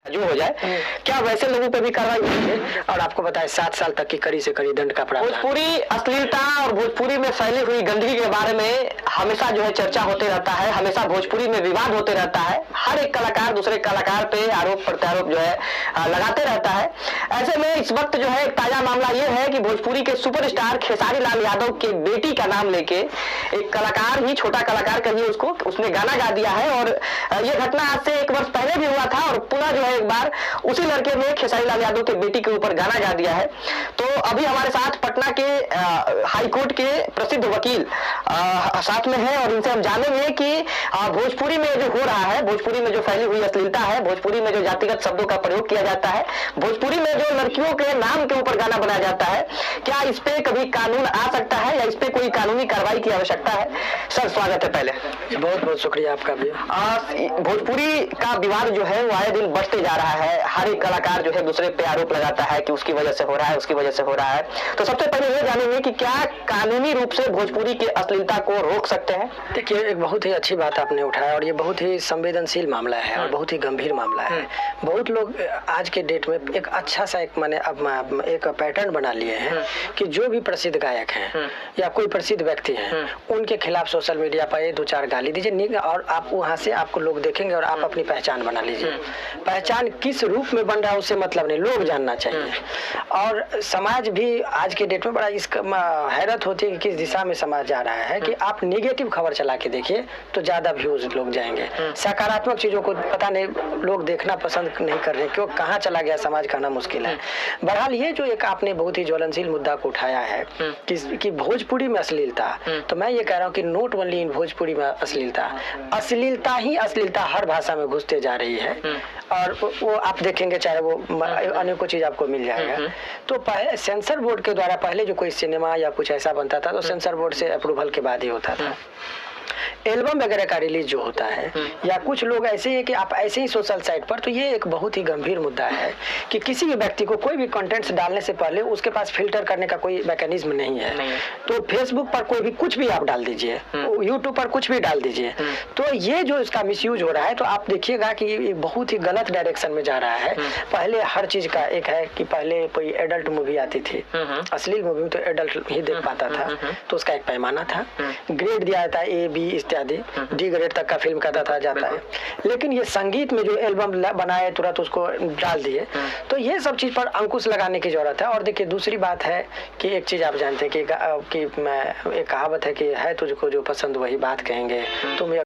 जो हो जाए, क्या वैसे लोगों पे भी कार्रवाई होती है? और आपको बताएं 7 साल तक की कड़ी से कड़ी दंड का प्रावधान। भोजपुरी अश्लीलता और भोजपुरी में फैली हुई गंदगी के बारे में हमेशा जो है चर्चा होते रहता है, हमेशा भोजपुरी में विवाद होते रहता है। हर एक कलाकार दूसरे कलाकार पे आरोप प्रत्यारोप जो है लगाते रहता है। ऐसे में इस वक्त जो है एक ताजा मामला ये है कि भोजपुरी के सुपरस्टार खेसारी लाल यादव के बेटी का नाम लेके एक कलाकार ही, छोटा कलाकार कहिए उसको, उसने गाना गा दिया है। और ये घटना आज से 1 वर्ष पहले भी हुआ था और पुनः जो है एक बार उसी लड़के ने खेसारी लाल यादव के बेटी के ऊपर गाना गा दिया है। तो अभी हमारे साथ पटना के हाई कोर्ट के प्रसिद्ध वकील साथ में है और इनसे हम जानेंगे कि भोजपुरी में जो हो रहा है, भोजपुरी में जो फैली हुई अश्लीलता है, भोजपुरी में जो जातिगत शब्दों का प्रयोग किया जाता है, भोजपुरी में जो लड़कियों के नाम के ऊपर गाना बनाया जाता है, क्या इस पे कभी कानून आ सकता है या इस पे कोई कानूनी कार्रवाई की आवश्यकता है? सर स्वागत है पहले। बहुत बहुत शुक्रिया आपका भी। भोजपुरी का विवाद जो है वो आए दिन बढ़ते जा रहा है। हर एक कलाकार जो है दूसरे पे आरोप लगाता है कि उसकी वजह से हो रहा है, उसकी वजह से हो रहा है। तो सबसे पहले ये जानेंगे कि क्या कानूनी रूप से भोजपुरी की अश्लीलता को रोक सकते हैं? देखिए, एक बहुत ही अच्छी बात आपने उठाया और ये बहुत ही संवेदनशील मामला है और बहुत ही गंभीर मामला है। बहुत लोग आज के डेट में एक अच्छा सा एक पैटर्न बना लिए हैं कि जो भी प्रसिद्ध गायक हैं या कोई प्रसिद्ध व्यक्ति हैं, उनके खिलाफ सोशल मीडिया पर 2-4 गाली दीजिए और आप वहाँ से आपको लोग देखेंगे और आप अपनी पहचान बना लीजिए। पहचान किस रूप में बन रहा है उससे मतलब नहीं, लोग जानना चाहिए। और समाज भी आज के डेट में बड़ा हैरत होती है कि किस दिशा में समाज जा रहा है कि आप नेगेटिव खबर चला के देखिए तो ज्यादा व्यूज लोग जाएंगे। सकारात्मक चीजों को पता नहीं लोग देखना पसंद नहीं कर रहे, क्यों कहाँ चला गया समाज कहना मुश्किल है। बहरहाल ये जो एक आपने बहुत ही ज्वलनशील मुद्दा को उठाया है कि भोजपुरी में अश्लीलता, तो मैं ये कह रहा हूँ कि नोट ओनली इन भोजपुरी में अश्लीलता, अश्लीलता ही अश्लीलता हर भाषा में घुसते जा रही है। और वो आप देखेंगे चाहे वो अनेकों चीज आपको मिल जाएगा। तो पहले सेंसर बोर्ड के द्वारा पहले जो कोई सिनेमा या कुछ ऐसा बनता था तो सेंसर बोर्ड से अप्रूवल के बाद ही होता था। एल्बम वगैरह का रिलीज जो होता है या कुछ लोग ऐसे हैं कि आप ऐसे ही सोशल साइट पर, तो ये एक बहुत ही गंभीर मुद्दा है कि किसी भी व्यक्ति को कोई भी कंटेंट्स डालने से पहले उसके पास फिल्टर करने का कोई मैकेनिज्म नहीं है। तो फेसबुक पर कोई भी कुछ भी आप डाल दीजिए, यूट्यूब पर कुछ भी डाल दीजिए, तो ये जो इसका मिसयूज हो रहा है तो आप देखिएगा कि ये बहुत ही गलत डायरेक्शन में जा रहा है। पहले हर चीज का एक है कि पहले कोई एडल्ट मूवी आती थी, अश्लील मूवी में तो एडल्ट ही देख पाता था, तो उसका एक पैमाना था, ग्रेड दिया जाता है A, B इत्यादि, D ग्रेड तक का फिल्म कहता था जाता है। लेकिन ये संगीत में जो एल्बम बनाए तुरंत उसको डाल दिए, तो ये सब चीज पर अंकुश लगाने की जरूरत है। और देखिए दूसरी बात है कि एक चीज आप जानते हैं कि एक कहावत है कि है तुझको जो पसंद वही बात कहेंगे, तुम